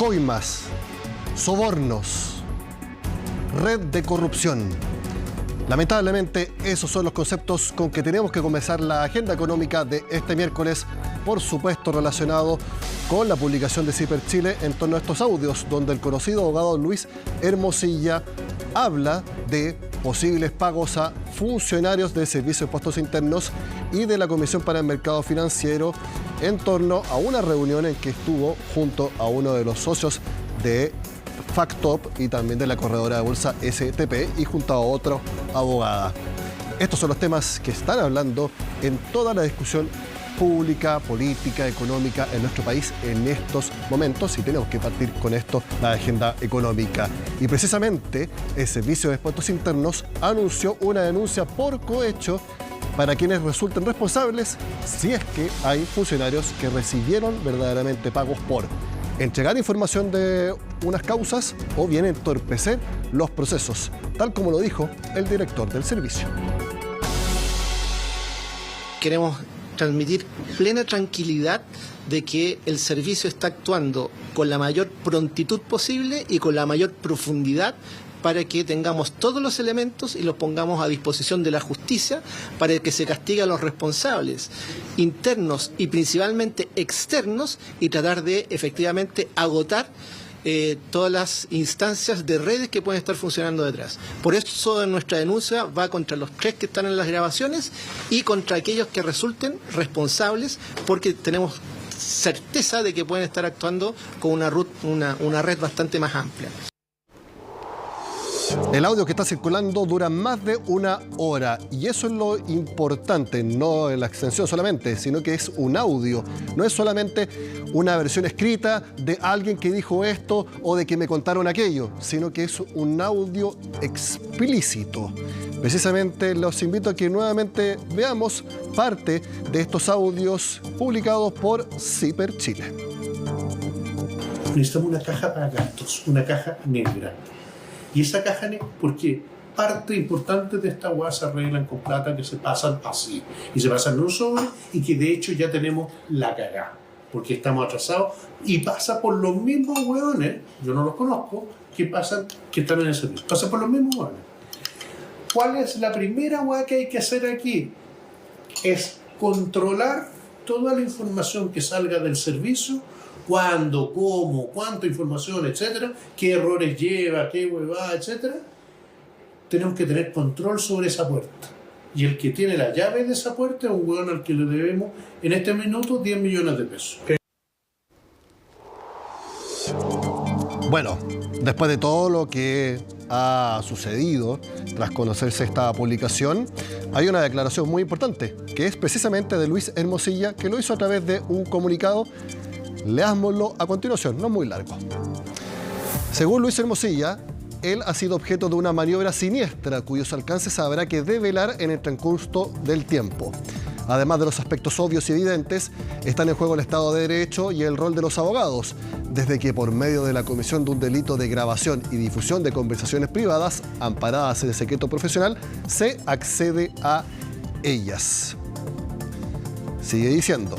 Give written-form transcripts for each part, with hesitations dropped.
coimas, sobornos, red de corrupción. Lamentablemente, esos son los conceptos con que tenemos que comenzar la agenda económica de este miércoles, por supuesto relacionado con la publicación de CIPER Chile en torno a estos audios, donde el conocido abogado Luis Hermosilla habla de posibles pagos a funcionarios del Servicio de Impuestos Internos y de la Comisión para el Mercado Financiero en torno a una reunión en que estuvo junto a uno de los socios de Factop y también de la corredora de bolsa STP y junto a otra abogada. Estos son los temas que están hablando en toda la discusión pública, política, económica en nuestro país en estos momentos, y tenemos que partir con esto, la agenda económica. Y precisamente el Servicio de Impuestos Internos anunció una denuncia por cohecho para quienes resulten responsables si es que hay funcionarios que recibieron verdaderamente pagos por entregar información de unas causas o bien entorpecer los procesos, tal como lo dijo el director del servicio. Queremos transmitir plena tranquilidad de que el servicio está actuando con la mayor prontitud posible y con la mayor profundidad para que tengamos todos los elementos y los pongamos a disposición de la justicia para que se castigue a los responsables internos y principalmente externos y tratar de efectivamente agotar todas las instancias de redes que pueden estar funcionando detrás. Por eso nuestra denuncia va contra los 3 que están en las grabaciones y contra aquellos que resulten responsables, porque tenemos certeza de que pueden estar actuando con una red bastante más amplia. El audio que está circulando dura más de 1 hora y eso es lo importante, no en la extensión solamente, sino que es un audio. No es solamente una versión escrita de alguien que dijo esto o de que me contaron aquello, sino que es un audio explícito. Precisamente los invito a que nuevamente veamos parte de estos audios publicados por CIPER Chile. Necesitamos una caja para gastos, una caja negra. Y esa caja negra, porque parte importante de esta hueá se arreglan con plata que se pasan así. Y se pasan en un sobre y que de hecho ya tenemos la cagada. Porque estamos atrasados y pasa por los mismos hueones, yo no los conozco, que están en el servicio. Pasa por los mismos hueones. ¿Cuál es la primera hueá que hay que hacer aquí? Es controlar toda la información que salga del servicio. Cuándo, cómo, cuánta información, etcétera, qué errores lleva, qué huevada, etcétera. Tenemos que tener control sobre esa puerta. Y el que tiene la llave de esa puerta es un hueón al que le debemos en este minuto 10 millones de pesos. Bueno, después de todo lo que ha sucedido tras conocerse esta publicación, hay una declaración muy importante, que es precisamente de Luis Hermosilla, que lo hizo a través de un comunicado. Leámoslo a continuación, no es muy largo. Según Luis Hermosilla, él ha sido objeto de una maniobra siniestra cuyos alcances habrá que develar en el transcurso del tiempo. Además de los aspectos obvios y evidentes, están en juego el Estado de Derecho y el rol de los abogados, desde que por medio de la comisión de un delito de grabación y difusión de conversaciones privadas amparadas en el secreto profesional, se accede a ellas. Sigue diciendo: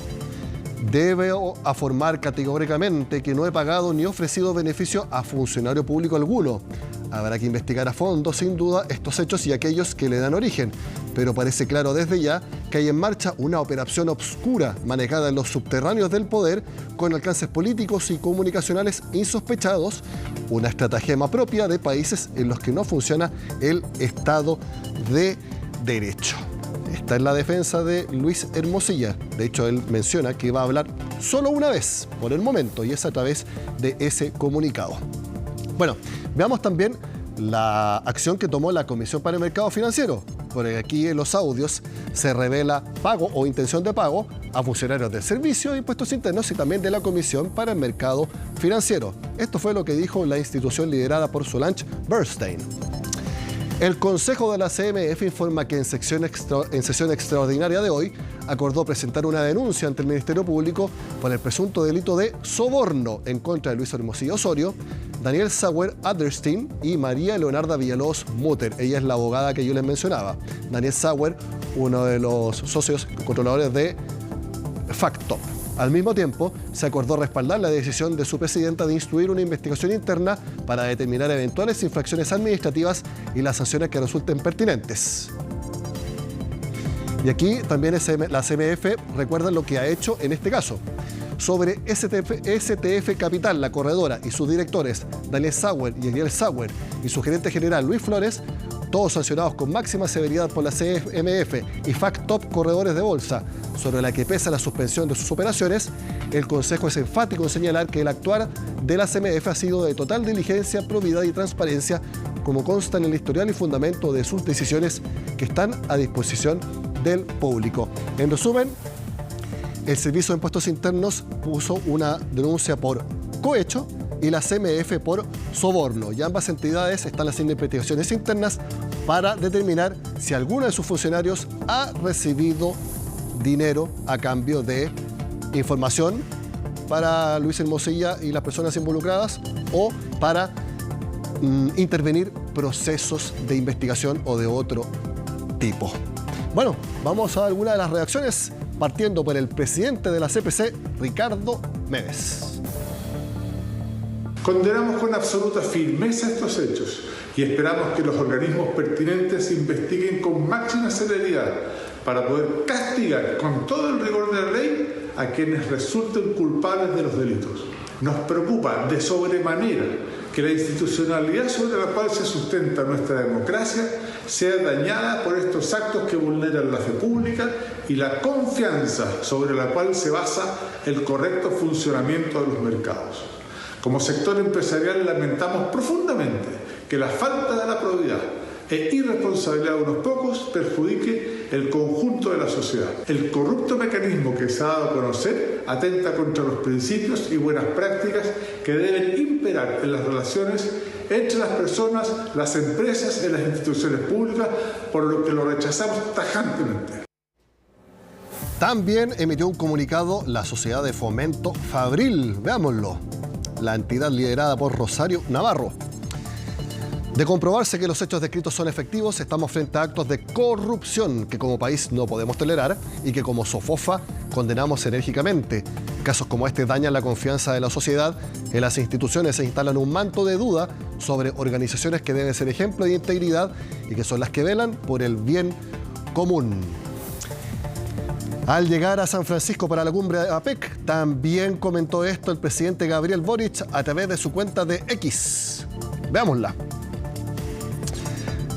debo afirmar categóricamente que no he pagado ni ofrecido beneficio a funcionario público alguno. Habrá que investigar a fondo, sin duda, estos hechos y aquellos que le dan origen. Pero parece claro desde ya que hay en marcha una operación obscura manejada en los subterráneos del poder con alcances políticos y comunicacionales insospechados, una estratagema propia de países en los que no funciona el Estado de Derecho. Esta es la defensa de Luis Hermosilla. De hecho, él menciona que va a hablar solo una vez por el momento y es a través de ese comunicado. Bueno, veamos también la acción que tomó la Comisión para el Mercado Financiero, porque aquí en los audios se revela pago o intención de pago a funcionarios del Servicio de Impuestos Internos y también de la Comisión para el Mercado Financiero. Esto fue lo que dijo la institución liderada por Solange Bernstein. El Consejo de la CMF informa que en sesión extraordinaria de hoy acordó presentar una denuncia ante el Ministerio Público por el presunto delito de soborno en contra de Luis Hermosilla Osorio, Daniel Sauer Adlerstein y María Leonarda Villalobos Mutter. Ella es la abogada que yo les mencionaba. Daniel Sauer, uno de los socios controladores de Factop. Al mismo tiempo, se acordó respaldar la decisión de su presidenta de instruir una investigación interna para determinar eventuales infracciones administrativas y las sanciones que resulten pertinentes. Y aquí también la CMF recuerda lo que ha hecho en este caso. Sobre STF Capital, la corredora, y sus directores, Daniel Sauer y Ariel Sauer, y su gerente general, Luis Flores, todos sancionados con máxima severidad por la CMF y FacTop Corredores de Bolsa, sobre la que pesa la suspensión de sus operaciones, el Consejo es enfático en señalar que el actuar de la CMF ha sido de total diligencia, probidad y transparencia, como consta en el historial y fundamento de sus decisiones que están a disposición del público. En resumen, el Servicio de Impuestos Internos puso una denuncia por cohecho y la CMF por soborno. Y ambas entidades están haciendo investigaciones internas para determinar si alguno de sus funcionarios ha recibido dinero a cambio de información para Luis Hermosilla y las personas involucradas o para intervenir procesos de investigación o de otro tipo. Bueno, vamos a algunas de las reacciones, partiendo por el presidente de la CPC, Ricardo Méndez. Condenamos con absoluta firmeza estos hechos y esperamos que los organismos pertinentes investiguen con máxima celeridad para poder castigar con todo el rigor de la ley a quienes resulten culpables de los delitos. Nos preocupa de sobremanera que la institucionalidad sobre la cual se sustenta nuestra democracia sea dañada por estos actos que vulneran la fe pública y la confianza sobre la cual se basa el correcto funcionamiento de los mercados. Como sector empresarial lamentamos profundamente que la falta de la probidad e irresponsabilidad de unos pocos perjudique el conjunto de la sociedad. El corrupto mecanismo que se ha dado a conocer atenta contra los principios y buenas prácticas que deben imperar en las relaciones entre las personas, las empresas y las instituciones públicas, por lo que lo rechazamos tajantemente. También emitió un comunicado la Sociedad de Fomento Fabril. Veámoslo. La entidad liderada por Rosario Navarro. De comprobarse que los hechos descritos son efectivos, estamos frente a actos de corrupción que como país no podemos tolerar y que como SOFOFA condenamos enérgicamente. Casos como este dañan la confianza de la sociedad, en las instituciones se instalan un manto de duda sobre organizaciones que deben ser ejemplo de integridad y que son las que velan por el bien común. Al llegar a San Francisco para la cumbre de APEC, también comentó esto el presidente Gabriel Boric a través de su cuenta de X. Veámosla.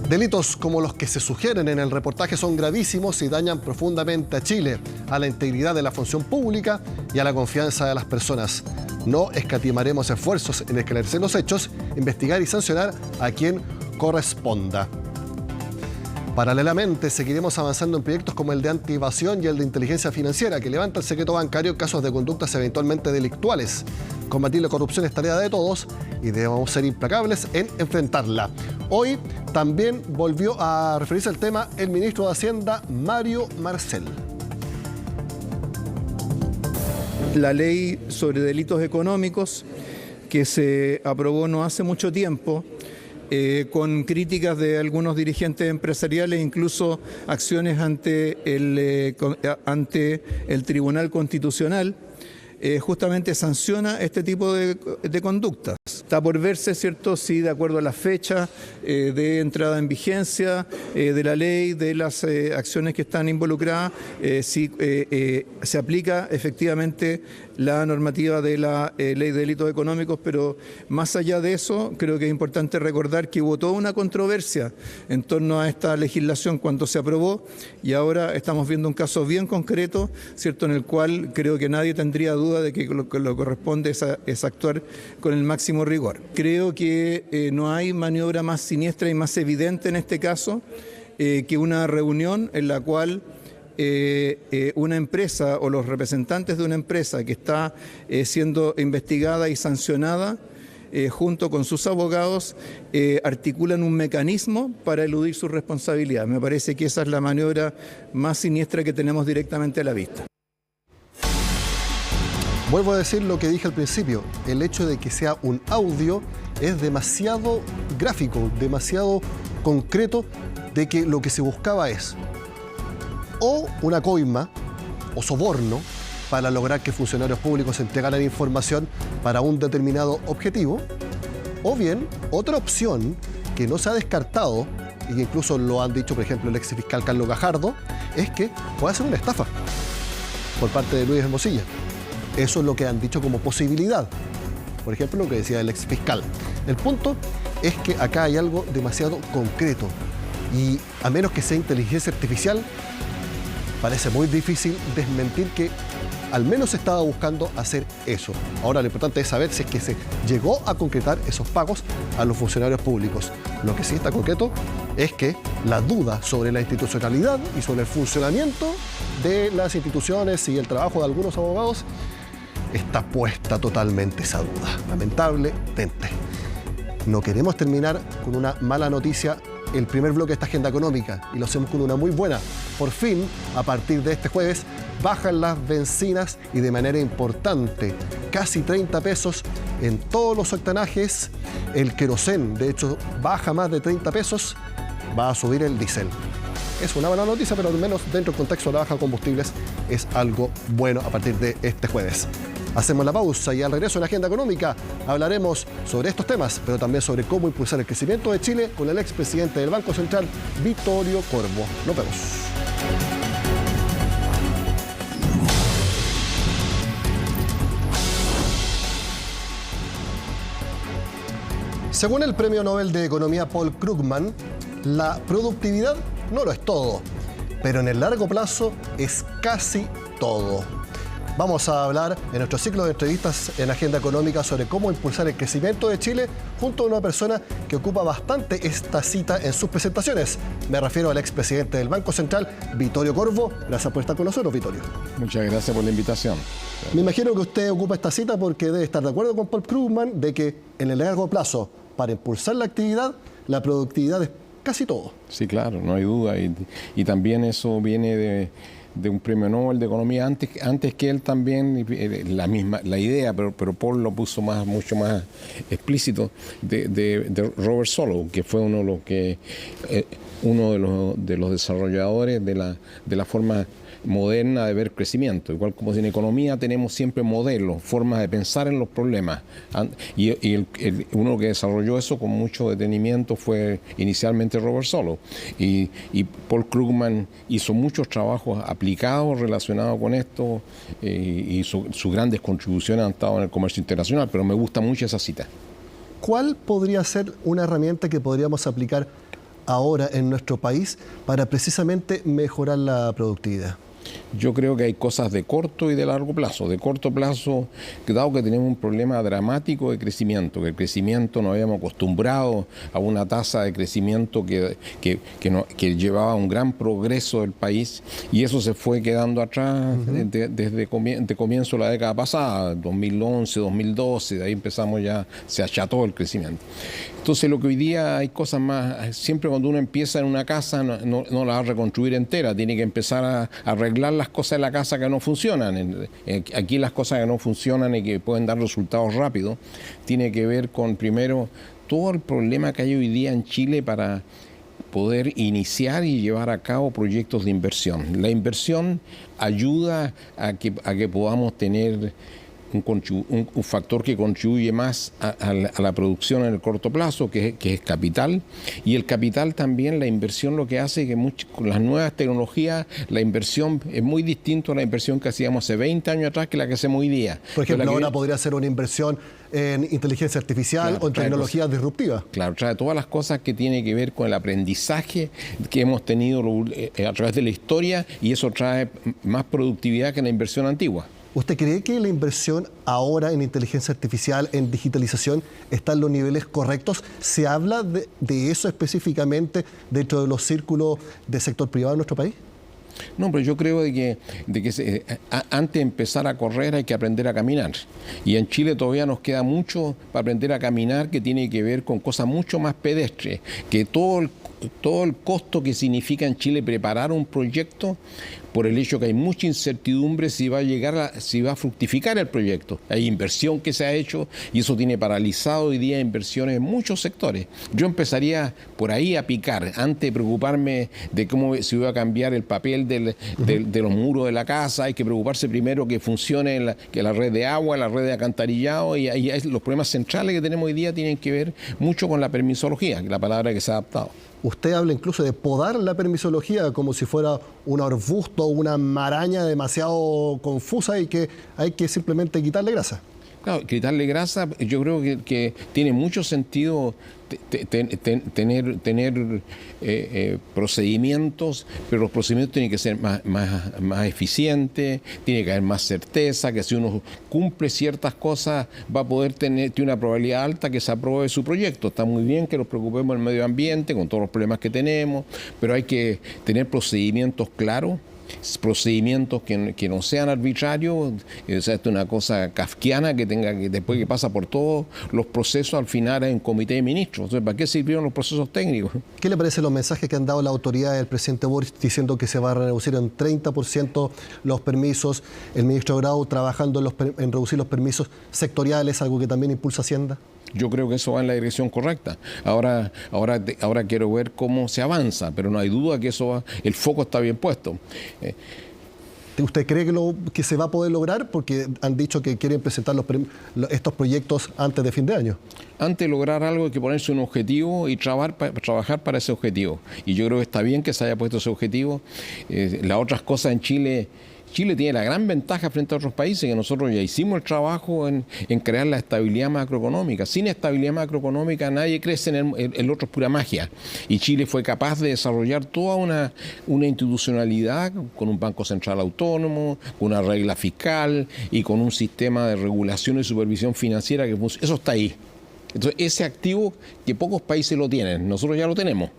Delitos como los que se sugieren en el reportaje son gravísimos y dañan profundamente a Chile, a la integridad de la función pública y a la confianza de las personas. No escatimaremos esfuerzos en esclarecer los hechos, investigar y sancionar a quien corresponda. Paralelamente, seguiremos avanzando en proyectos como el de anti-evasión y el de inteligencia financiera, que levanta el secreto bancario en casos de conductas eventualmente delictuales. Combatir la corrupción es tarea de todos y debemos ser implacables en enfrentarla. Hoy también volvió a referirse al tema el ministro de Hacienda, Mario Marcel. La ley sobre delitos económicos que se aprobó no hace mucho tiempo, con críticas de algunos dirigentes empresariales, incluso acciones ante el Tribunal Constitucional, justamente sanciona este tipo de conductas. Está por verse, ¿cierto?, si de acuerdo a la fecha de entrada en vigencia de la ley, de las acciones que están involucradas, si se aplica efectivamente la normativa de la Ley de Delitos Económicos, pero más allá de eso, creo que es importante recordar que hubo toda una controversia en torno a esta legislación cuando se aprobó y ahora estamos viendo un caso bien concreto, ¿cierto?, en el cual creo que nadie tendría duda de que lo que corresponde es actuar con el máximo rigor. Creo que no hay maniobra más siniestra y más evidente en este caso que una reunión en la cual una empresa o los representantes de una empresa que está siendo investigada y sancionada, junto con sus abogados, articulan un mecanismo para eludir su responsabilidad. Me parece que esa es la maniobra más siniestra que tenemos directamente a la vista. Vuelvo a decir lo que dije al principio, el hecho de que sea un audio es demasiado gráfico, demasiado concreto, de que lo que se buscaba es o una coima o soborno para lograr que funcionarios públicos entregaran información para un determinado objetivo. O bien, otra opción que no se ha descartado, y que incluso lo han dicho, por ejemplo, el ex fiscal Carlos Gajardo, es que puede ser una estafa por parte de Luis Hermosilla. Eso es lo que han dicho como posibilidad. Por ejemplo, lo que decía el ex fiscal. El punto es que acá hay algo demasiado concreto y a menos que sea inteligencia artificial, parece muy difícil desmentir que al menos se estaba buscando hacer eso. Ahora lo importante es saber si es que se llegó a concretar esos pagos a los funcionarios públicos. Lo que sí está concreto es que la duda sobre la institucionalidad y sobre el funcionamiento de las instituciones y el trabajo de algunos abogados está puesta totalmente esa duda, lamentablemente. No queremos terminar con una mala noticia el primer bloque de esta agenda económica y lo hacemos con una muy buena. Por fin, a partir de este jueves, bajan las bencinas y de manera importante, casi 30 pesos en todos los octanajes. El querosén, de hecho, baja más de 30 pesos, va a subir el diésel. Es una mala noticia, pero al menos dentro del contexto de la baja de combustibles es algo bueno a partir de este jueves. Hacemos la pausa y al regreso en la agenda económica hablaremos sobre estos temas, pero también sobre cómo impulsar el crecimiento de Chile con el expresidente del Banco Central, Vittorio Corvo. Nos vemos. Según el Premio Nobel de Economía Paul Krugman, la productividad no lo es todo, pero en el largo plazo es casi todo. Vamos a hablar en nuestro ciclo de entrevistas en Agenda Económica sobre cómo impulsar el crecimiento de Chile junto a una persona que ocupa bastante esta cita en sus presentaciones. Me refiero al expresidente del Banco Central, Vittorio Corvo. Gracias por estar con nosotros, Vittorio. Muchas gracias por la invitación. Me imagino que usted ocupa esta cita porque debe estar de acuerdo con Paul Krugman de que en el largo plazo, para impulsar la actividad, la productividad es casi todo. Sí, claro, no hay duda. Y también eso viene de un premio Nobel de Economía antes que él también, la idea, pero Paul lo puso mucho más explícito, de Robert Solow, que fue uno de los desarrolladores de la forma moderna de ver crecimiento. Igual como si en economía tenemos siempre modelos, formas de pensar en los problemas. Y uno que desarrolló eso con mucho detenimiento fue inicialmente Robert Solow. Y Paul Krugman hizo muchos trabajos aplicados relacionados con esto y sus grandes contribuciones han estado en el comercio internacional, pero me gusta mucho esa cita. ¿Cuál podría ser una herramienta que podríamos aplicar ahora en nuestro país para precisamente mejorar la productividad? Yo creo que hay cosas de corto y de largo plazo. De corto plazo, dado que tenemos un problema dramático de crecimiento, que el crecimiento nos habíamos acostumbrado a una tasa de crecimiento que llevaba un gran progreso del país y eso se fue quedando atrás desde comienzo de la década pasada, 2011, 2012, de ahí empezamos ya, se acható el crecimiento. Entonces lo que hoy día hay cosas más, siempre cuando uno empieza en una casa no la va a reconstruir entera, tiene que empezar a arreglar las cosas de la casa que no funcionan. Aquí las cosas que no funcionan y que pueden dar resultados rápidos, tiene que ver con primero todo el problema que hay hoy día en Chile para poder iniciar y llevar a cabo proyectos de inversión. La inversión ayuda a que podamos tener un factor que contribuye más a la producción en el corto plazo, que es capital, y el capital también, la inversión lo que hace es que con las nuevas tecnologías la inversión es muy distinta a la inversión que hacíamos hace 20 años atrás que la que hacemos hoy día. Por ejemplo, ahora podría ser una inversión en inteligencia artificial o en tecnologías disruptivas. Claro, trae todas las cosas que tienen que ver con el aprendizaje que hemos tenido a través de la historia y eso trae más productividad que la inversión antigua. ¿Usted cree que la inversión ahora en inteligencia artificial, en digitalización, está en los niveles correctos? ¿Se habla de eso específicamente dentro de los círculos del sector privado en nuestro país? No, pero yo creo de que antes de empezar a correr hay que aprender a caminar. Y en Chile todavía nos queda mucho para aprender a caminar que tiene que ver con cosas mucho más pedestres, que todo el costo que significa en Chile preparar un proyecto por el hecho que hay mucha incertidumbre si va a si va a fructificar el proyecto. Hay inversión que se ha hecho y eso tiene paralizado hoy día inversiones en muchos sectores. Yo empezaría por ahí a picar, antes de preocuparme de cómo se iba a cambiar el papel de los muros de la casa. Hay que preocuparse primero que funcione la red de agua, la red de alcantarillado, y ahí los problemas centrales que tenemos hoy día tienen que ver mucho con la permisología, que es la palabra que se ha adaptado. Usted habla incluso de podar la permisología como si fuera un arbusto o una maraña demasiado confusa y que hay que simplemente quitarle grasa. Claro, quitarle grasa, yo creo que tiene mucho sentido tener procedimientos, pero los procedimientos tienen que ser más eficientes, tiene que haber más certeza, que si uno cumple ciertas cosas va a poder tiene una probabilidad alta que se apruebe su proyecto. Está muy bien que nos preocupemos del medio ambiente con todos los problemas que tenemos, pero hay que tener procedimientos claros, procedimientos que no sean arbitrarios. O sea, esto es una cosa kafkiana que después que pasa por todos los procesos, al final hay un comité de ministros. Entonces, ¿para qué sirvieron los procesos técnicos? ¿Qué le parecen los mensajes que han dado la autoridad del presidente Boric diciendo que se va a reducir en 30% los permisos? El ministro Grau trabajando en reducir los permisos sectoriales, algo que también impulsa Hacienda. Yo creo que eso va en la dirección correcta. Ahora quiero ver cómo se avanza, pero no hay duda que eso va, el foco está bien puesto. ¿Usted cree que se va a poder lograr? Porque han dicho que quieren presentar estos proyectos antes de fin de año. Antes de lograr algo hay que ponerse un objetivo y trabajar para ese objetivo. Y yo creo que está bien que se haya puesto ese objetivo. Las otras cosas en Chile tiene la gran ventaja frente a otros países que nosotros ya hicimos el trabajo en crear la estabilidad macroeconómica. Sin estabilidad macroeconómica nadie crece, el otro es pura magia. Y Chile fue capaz de desarrollar toda una institucionalidad con un Banco Central autónomo, con una regla fiscal y con un sistema de regulación y supervisión financiera que eso está ahí. Entonces, ese activo que pocos países lo tienen, nosotros ya lo tenemos.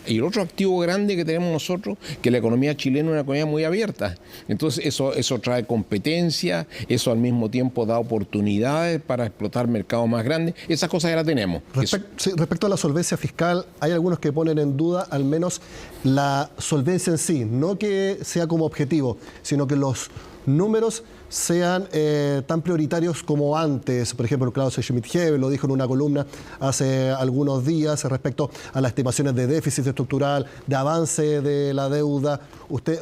Y el otro activo grande que tenemos nosotros, que la economía chilena es una economía muy abierta. Entonces, eso trae competencia, eso al mismo tiempo da oportunidades para explotar mercados más grandes. Esas cosas ya las tenemos. Respecto a la solvencia fiscal, hay algunos que ponen en duda al menos la solvencia en sí, no que sea como objetivo, sino que los números sean tan prioritarios como antes. Por ejemplo, Klaus Schmidt-Hebel lo dijo en una columna hace algunos días respecto a las estimaciones de déficit estructural, de avance de la deuda. ¿Usted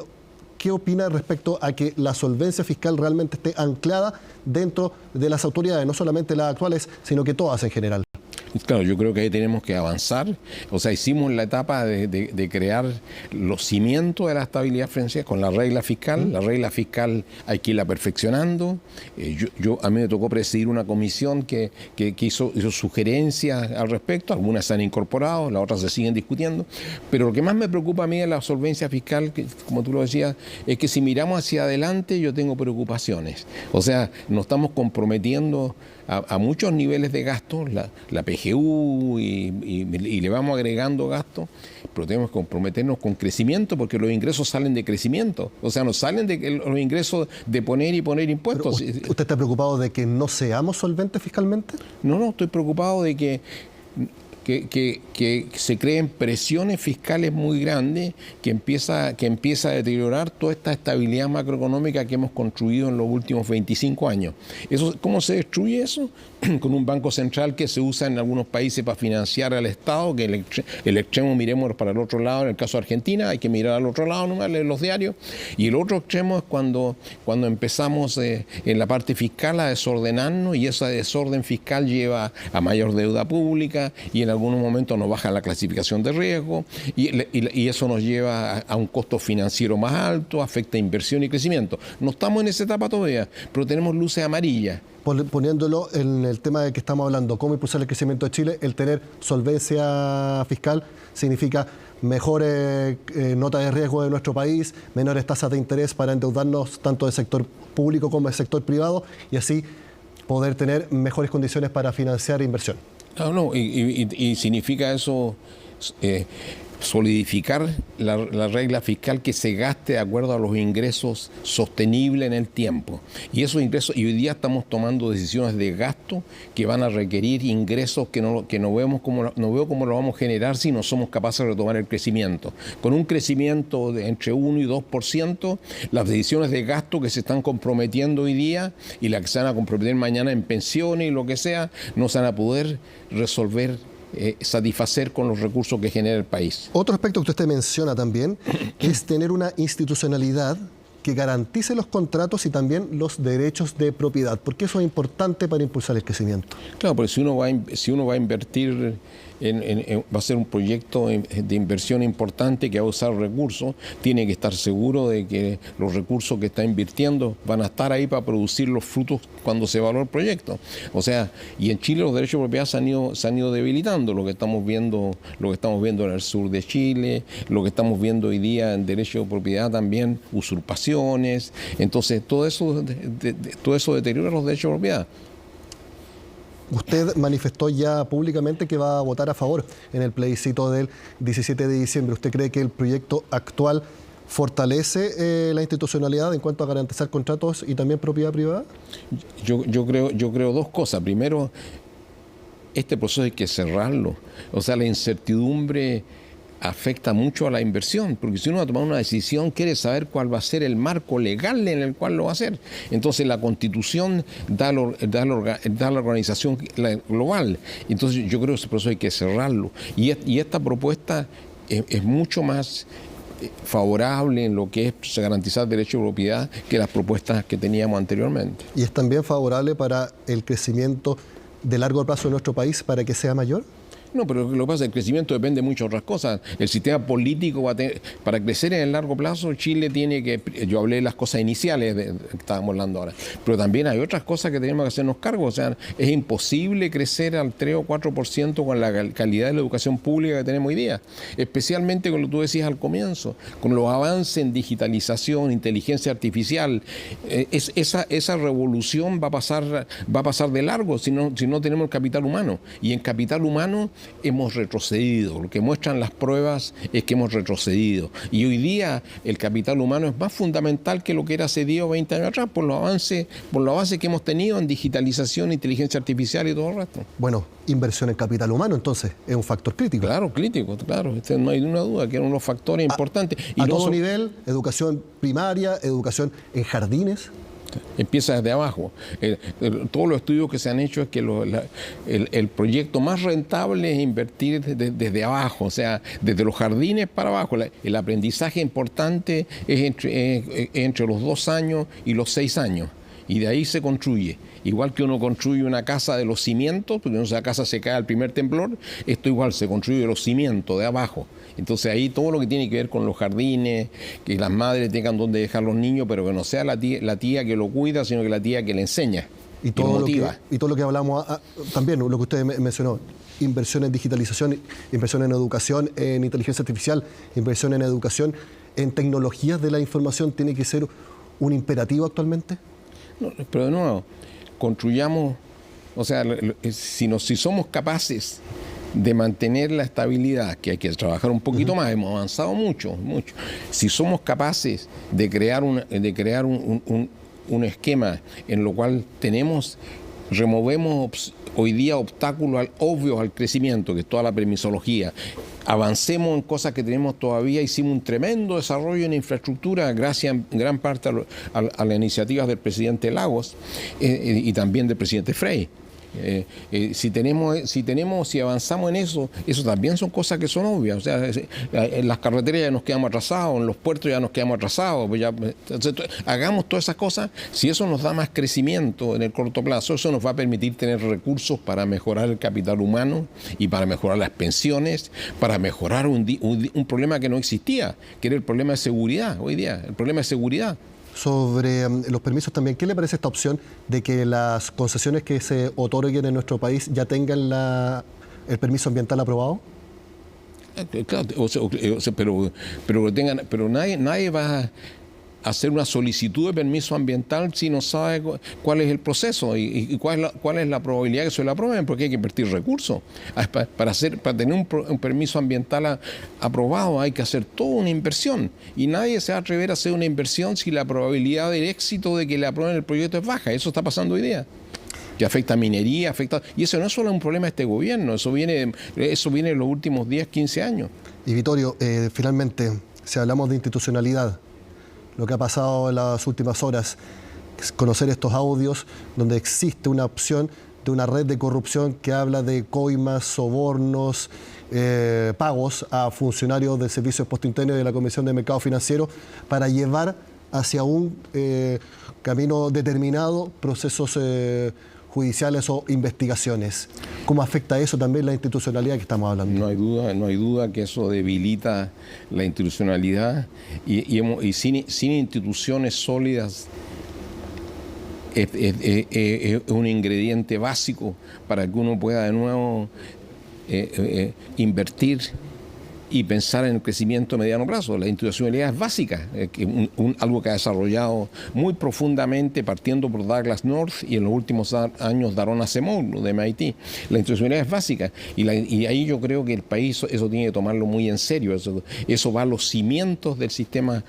qué opina respecto a que la solvencia fiscal realmente esté anclada dentro de las autoridades, no solamente las actuales, sino que todas en general? Claro, yo creo que ahí tenemos que avanzar. O sea, hicimos la etapa de crear los cimientos de la estabilidad financiera con la regla fiscal. La regla fiscal hay que irla perfeccionando. A mí me tocó presidir una comisión que hizo sugerencias al respecto. Algunas se han incorporado, las otras se siguen discutiendo. Pero lo que más me preocupa a mí de la solvencia fiscal, que, como tú lo decías, es que si miramos hacia adelante yo tengo preocupaciones. O sea, nos estamos comprometiendo a muchos niveles de gasto, la PGU y le vamos agregando gasto, pero tenemos que comprometernos con crecimiento porque los ingresos salen de crecimiento. O sea, no salen de los ingresos de poner impuestos. ¿Usted está preocupado de que no seamos solventes fiscalmente? No, estoy preocupado de que se creen presiones fiscales muy grandes que empieza a deteriorar toda esta estabilidad macroeconómica que hemos construido en los últimos 25 años. ¿Cómo se destruye eso? Con un banco central que se usa en algunos países para financiar al Estado, que el extremo miremos para el otro lado. En el caso de Argentina hay que mirar al otro lado nomás, leer los diarios. Y el otro extremo es cuando empezamos en la parte fiscal a desordenarnos, y ese desorden fiscal lleva a mayor deuda pública y en algunos momentos nos baja la clasificación de riesgo y eso nos lleva a un costo financiero más alto, afecta inversión y crecimiento. No estamos en esa etapa todavía, pero tenemos luces amarillas. Poniéndolo en el tema de que estamos hablando, cómo impulsar el crecimiento de Chile, el tener solvencia fiscal significa mejores notas de riesgo de nuestro país, menores tasas de interés para endeudarnos tanto del sector público como del sector privado y así poder tener mejores condiciones para financiar inversión. Y significa eso solidificar la regla fiscal que se gaste de acuerdo a los ingresos sostenibles en el tiempo. Y esos ingresos, y hoy día estamos tomando decisiones de gasto que van a requerir ingresos que no veo cómo lo vamos a generar si no somos capaces de retomar el crecimiento. Con un crecimiento de entre 1 y 2%, las decisiones de gasto que se están comprometiendo hoy día y las que se van a comprometer mañana en pensiones y lo que sea, no se van a poder resolver, satisfacer con los recursos que genera el país. Otro aspecto que usted menciona también es tener una institucionalidad que garantice los contratos y también los derechos de propiedad, porque eso es importante para impulsar el crecimiento. Claro, porque si uno va a invertir, va a ser un proyecto de inversión importante que va a usar recursos, tiene que estar seguro de que los recursos que está invirtiendo van a estar ahí para producir los frutos cuando se evalúe el proyecto. O sea, y en Chile los derechos de propiedad se han ido debilitando, lo que estamos viendo en el sur de Chile, lo que estamos viendo hoy día en derecho de propiedad también, usurpaciones. Entonces, todo eso deteriora los derechos de propiedad. Usted manifestó ya públicamente que va a votar a favor en el plebiscito del 17 de diciembre. ¿Usted cree que el proyecto actual fortalece la institucionalidad en cuanto a garantizar contratos y también propiedad privada? Yo creo dos cosas. Primero, este proceso hay que cerrarlo. O sea, la incertidumbre afecta mucho a la inversión, porque si uno va a tomar una decisión, quiere saber cuál va a ser el marco legal en el cual lo va a hacer. Entonces la Constitución da la organización global. Entonces yo creo que ese proceso hay que cerrarlo. Y esta propuesta es mucho más favorable en lo que es garantizar derecho de propiedad que las propuestas que teníamos anteriormente. ¿Y es también favorable para el crecimiento de largo plazo de nuestro país para que sea mayor? No, pero lo que pasa es que el crecimiento depende de muchas otras cosas. El sistema político va a tener, para crecer en el largo plazo, Chile tiene que, yo hablé de las cosas iniciales que estábamos hablando ahora, pero también hay otras cosas que tenemos que hacernos cargo. O sea, es imposible crecer al 3 o 4% con la calidad de la educación pública que tenemos hoy día, especialmente con lo que tú decías al comienzo, con los avances en digitalización, inteligencia artificial. Esa revolución va a pasar de largo si no tenemos el capital humano. Y en capital humano hemos retrocedido. Lo que muestran las pruebas es que hemos retrocedido. Y hoy día el capital humano es más fundamental que lo que era hace 10 o 20 años atrás por los avances que hemos tenido en digitalización, inteligencia artificial y todo el resto. Bueno, inversión en capital humano entonces es un factor crítico. Claro, crítico, claro. No hay ninguna duda que eran unos factores importantes. Y a todo nivel, educación primaria, educación en jardines. Empieza desde abajo. Todos los estudios que se han hecho es que el proyecto más rentable es invertir desde abajo, o sea, desde los jardines para abajo. El aprendizaje importante es entre los 2 años y los 6 años. Y de ahí se construye. Igual que uno construye una casa de los cimientos, porque esa casa se cae al primer temblor, esto igual se construye de los cimientos, de abajo. Entonces ahí todo lo que tiene que ver con los jardines, que las madres tengan donde dejar los niños, pero que no sea la tía que lo cuida, sino que la tía que le enseña, y todo lo que hablamos también, lo que usted mencionó, inversión en digitalización, inversión en educación, en inteligencia artificial, inversión en educación, en tecnologías de la información, ¿tiene que ser un imperativo actualmente? No, pero de nuevo, construyamos, o sea, si somos capaces de mantener la estabilidad, que hay que trabajar un poquito más, hemos avanzado mucho. Si somos capaces de crear un esquema en lo cual removemos hoy día obstáculos obvios al crecimiento, que es toda la permisología, avancemos en cosas que tenemos todavía, hicimos un tremendo desarrollo en infraestructura gracias en gran parte a las iniciativas del presidente Lagos y también del presidente Frey. Si avanzamos en eso también son cosas que son obvias. O sea, en las carreteras ya nos quedamos atrasados, en los puertos ya nos quedamos atrasados. Entonces, hagamos todas esas cosas. Si eso nos da más crecimiento en el corto plazo, eso nos va a permitir tener recursos para mejorar el capital humano y para mejorar las pensiones, para mejorar un problema que no existía, que era el problema de seguridad hoy día, el problema de seguridad. Sobre los permisos también, ¿qué le parece esta opción de que las concesiones que se otorguen en nuestro país ya tengan el permiso ambiental aprobado? Claro, pero nadie va hacer una solicitud de permiso ambiental si no sabe cuál es el proceso y cuál es la probabilidad que se lo aprueben, porque hay que invertir recursos. Para tener un permiso ambiental aprobado hay que hacer toda una inversión, y nadie se va a atrever a hacer una inversión si la probabilidad de éxito de que le aprueben el proyecto es baja. Eso está pasando hoy día, que afecta a minería, y eso no es solo un problema de este gobierno, eso viene en los últimos 10, 15 años. Y Vittorio, finalmente, si hablamos de institucionalidad, lo que ha pasado en las últimas horas, conocer estos audios donde existe una opción de una red de corrupción que habla de coimas, sobornos, pagos a funcionarios del Servicio de Impuesto Interno y de la Comisión de Mercado Financiero para llevar hacia un camino determinado procesos judiciales o investigaciones. ¿Cómo afecta eso también la institucionalidad que estamos hablando? No hay duda que eso debilita la institucionalidad y sin instituciones sólidas es un ingrediente básico para que uno pueda de nuevo invertir y pensar en el crecimiento a mediano plazo. La institucionalidad es básica, algo que ha desarrollado muy profundamente partiendo por Douglass North y en los últimos años Daron Acemoglu de MIT. La institucionalidad es básica y ahí yo creo que el país eso tiene que tomarlo muy en serio. Eso va a los cimientos del sistema.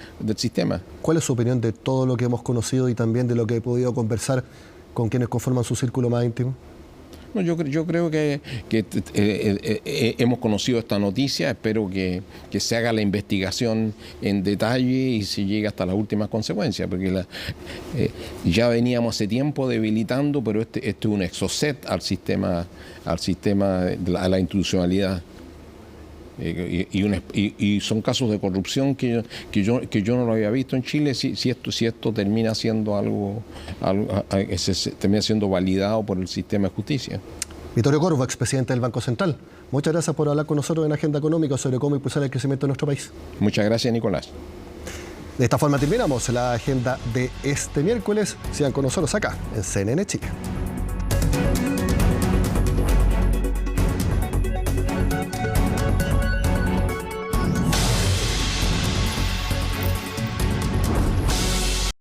¿Cuál es su opinión de todo lo que hemos conocido y también de lo que he podido conversar con quienes conforman su círculo más íntimo? No, yo creo que hemos conocido esta noticia. Espero que se haga la investigación en detalle y se llegue hasta las últimas consecuencias, porque ya veníamos hace tiempo debilitando, pero este es un exocet al sistema, a la institucionalidad. Y son casos de corrupción que yo no lo había visto en Chile. Si esto termina siendo algo termina siendo validado por el sistema de justicia. Vittorio Corvo, expresidente del Banco Central, muchas gracias por hablar con nosotros en Agenda Económica sobre cómo impulsar el crecimiento de nuestro país. Muchas gracias, Nicolás. De esta forma terminamos la agenda de este miércoles. Sigan con nosotros acá en CNN Chile.